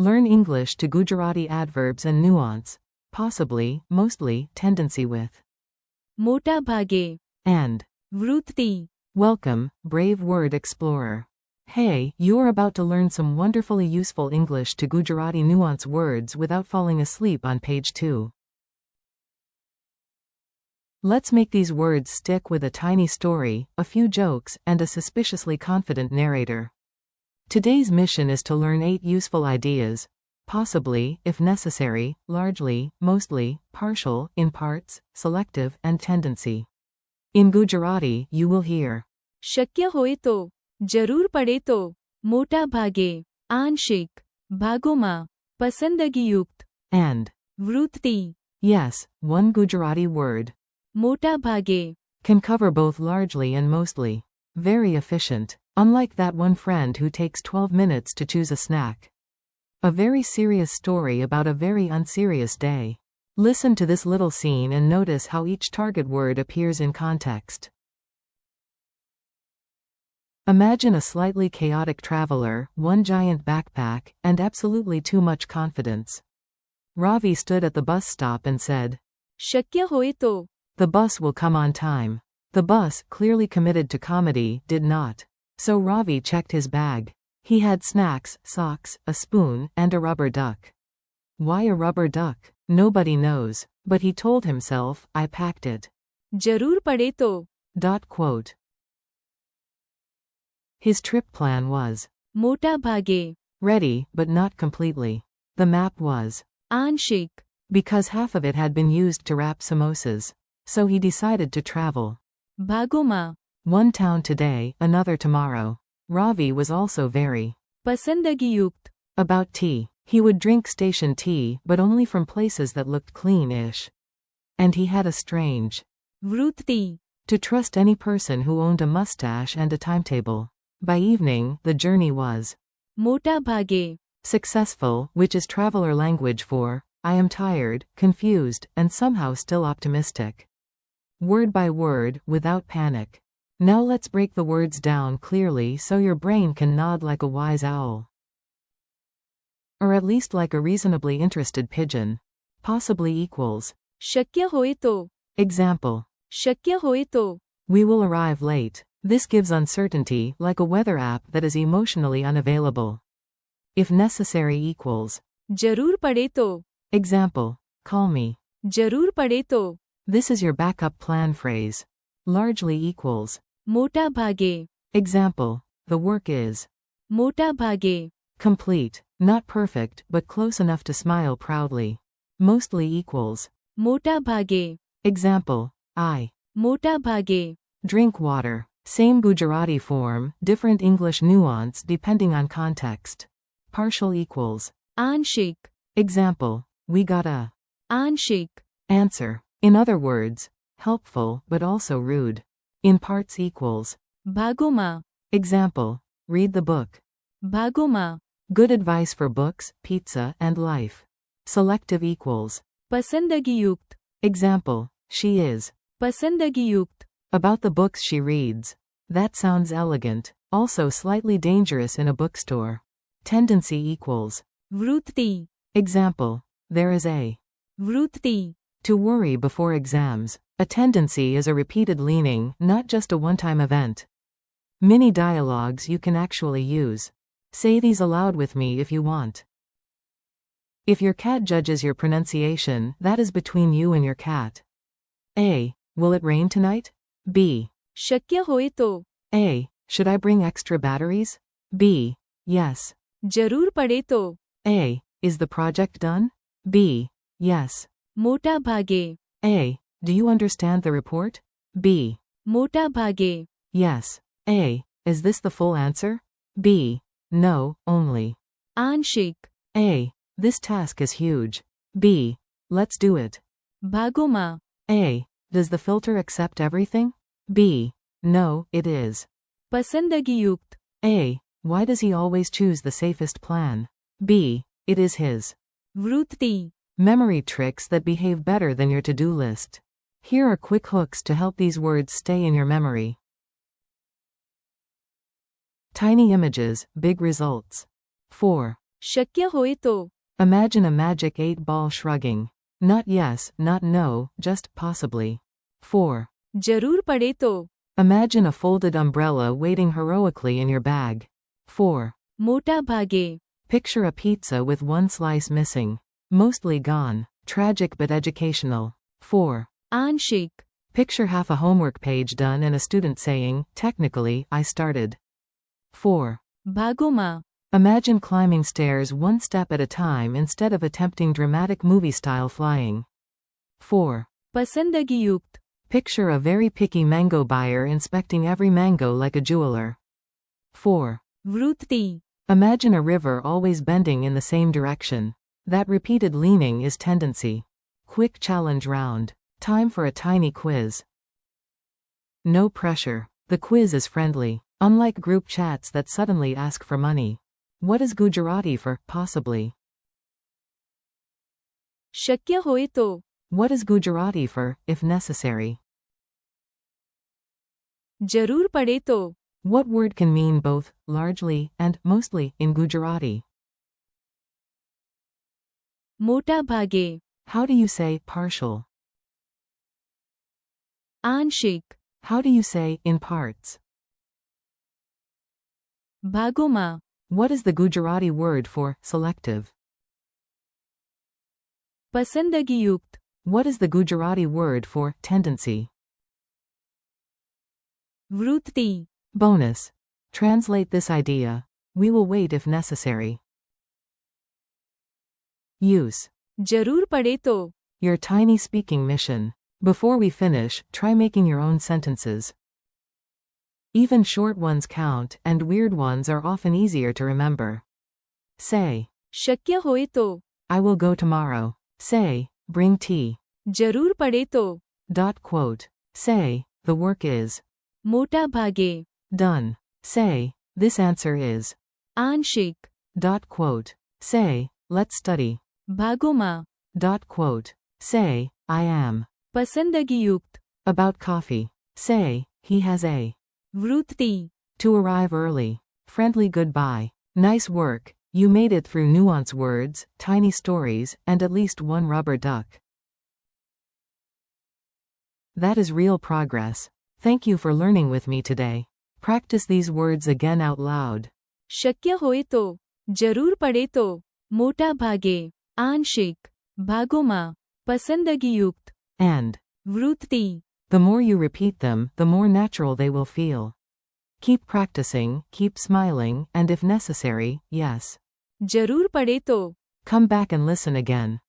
Learn English to Gujarati adverbs and nuance. Possibly, mostly, tendency with. મોટા ભાગે. And. વૃત્તિ. Welcome, brave word explorer. Hey, you're about to learn some wonderfully useful English to Gujarati nuance words without falling asleep on page 2. Let's make these words stick with a tiny story, a few jokes, and a suspiciously confident narrator. Today's mission is to learn 8 useful ideas, possibly, if necessary, largely, mostly, partial, in parts, selective, and tendency. In Gujarati, you will hear શક્ય હોય તો, જરૂર પડે તો, મોટા ભાગે, આંશિક, ભાગોમાં, પસંદગીયુક્ત, and. વૃત્તિ, Yes, one Gujarati word. મોટા ભાગે. Can cover both largely and mostly. Very efficient. Unlike that one friend who takes 12 minutes to choose a snack. A very serious story about a very unserious day. Listen to this little scene and notice how each target word appears in context. Imagine a slightly chaotic traveler, one giant backpack, and absolutely too much confidence. Ravi stood at the bus stop and said, શક્ય હોય તો. The bus will come on time. The bus, clearly committed to comedy, did not. So Ravi checked his bag. He had snacks, socks, a spoon, and a rubber duck. Why a rubber duck? Nobody knows. But he told himself, I packed it. જરૂર પડે તો. Quote. His trip plan was મોટા ભાગે. ready, but not completely. The map was આંશિક. because half of it had been used to wrap samosas. So he decided to travel. ભાગોમાં. One town today, another tomorrow. Ravi was also very પસંદગીયુક્ત. about tea. He would drink station tea, but only from places that looked clean-ish. And he had a strange વૃત્તિ. to trust any person who owned a mustache and a timetable. By evening, the journey was મોટા ભાગે. successful, which is traveler language for, I am tired, confused, and somehow still optimistic. Word by word, without panic. Now let's break the words down clearly so your brain can nod like a wise owl. Or at least like a reasonably interested pigeon. Possibly equals. શક્ય હોય તો. Example. શક્ય હોય તો. We will arrive late. This gives uncertainty, like a weather app that is emotionally unavailable. If necessary equals. જરૂર પડે તો. Example. Call me. જરૂર પડે તો. This is your backup plan phrase. Largely equals. મોટા ભાગે. Example. The work is મોટા ભાગે. complete, not perfect, but close enough to smile proudly. Mostly equals. મોટા ભાગે. Example. I મોટા ભાગે. drink water. Same Gujarati form, different English nuance depending on context. Partial equals. આંશિક. Example. We got a આંશિક. answer. In other words, helpful, but also rude. In parts equals. ભાગોમાં. Example. Read the book. ભાગોમાં. Good advice for books, pizza, and life. Selective equals. પસંદગીયુક્ત. Example. She is પસંદગીયુક્ત. about the books she reads. That sounds elegant, also slightly dangerous in a bookstore. Tendency equals. વૃત્તિ. Example. There is a વૃત્તિ. to worry before exams. A tendency is a repeated leaning, not just a one-time event. Mini dialogues you can actually use. Say these aloud with me if you want. If your cat judges your pronunciation, that is between you and your cat. A. Will it rain tonight? B. શક્ય હોય તો. A. Should I bring extra batteries? B. Yes. જરૂર પડે તો. A. Is the project done? B. Yes. મોટા ભાગે. A. Do you understand the report? B. મોટા ભાગે. Yes. A. Is this the full answer? B. No, only. આંશિક. A. This task is huge. B. Let's do it. ભાગોમાં. A. Does the filter accept everything? B. No, it is. પસંદગીયુક્ત. A. Why does he always choose the safest plan? B. It is his. વૃત્તિ. Memory tricks that behave better than your to-do list. Here are quick hooks to help these words stay in your memory. Tiny images, big results. 4. शक्य होए तो. Imagine a magic 8-ball shrugging. Not yes, not no, just possibly. 4. जरूर पड़े तो. Imagine a folded umbrella waiting heroically in your bag. 4. मोटा भागे. Picture a pizza with one slice missing. Mostly gone. Tragic but educational. 4. आंशिक. Picture half a homework page done and a student saying, technically, I started. 4. भागोमा. Imagine climbing stairs one step at a time instead of attempting dramatic movie-style flying. 4. पसंदगी युक्त. Picture a very picky mango buyer inspecting every mango like a jeweler. 4. वृत्ति. Imagine a river always bending in the same direction. That repeated leaning is tendency. Quick challenge round. Time for a tiny quiz. No pressure. The quiz is friendly. Unlike group chats that suddenly ask for money. What is Gujarati for possibly? शक्य होए तो. What is Gujarati for if necessary? जरूर पड़े तो. What word can mean both largely and mostly in Gujarati? मोटा भागे. How do you say partial? आंशिक. How do you say in parts? भागोमा. What is the Gujarati word for selective? पसंदगी युक्त. What is the Gujarati word for tendency? वृत्ति. Bonus. Translate this idea. We will wait if necessary. Use. जरूर पड़े तो. Your tiny speaking mission. Before we finish, try making your own sentences. Even short ones count, and weird ones are often easier to remember. Say, शक्य होए तो. I will go tomorrow. Say, bring tea. जरूर पड़े तो. Quote. Say, the work is मोटा भागे. done. Say, this answer is आंशिक. Quote. Say, let's study. भागोमा. Quote. Say, I am पसंदगी युक्त. about coffee. Say, he has a वृत्ति. to arrive early. Friendly goodbye. Nice work. You made it through nuance words, tiny stories, and at least one rubber duck. That is real progress. Thank you for learning with me today. Practice these words again out loud. शक्य होए तो. जरूर पड़े तो. मोटा भागे. आंशिक. भागोमा. पसंदगी युक्त. And वृत्ति. the more you repeat them, the more natural they will feel. Keep practicing, keep smiling, and if necessary, yes. जरूर पड़े तो. Come back and listen again.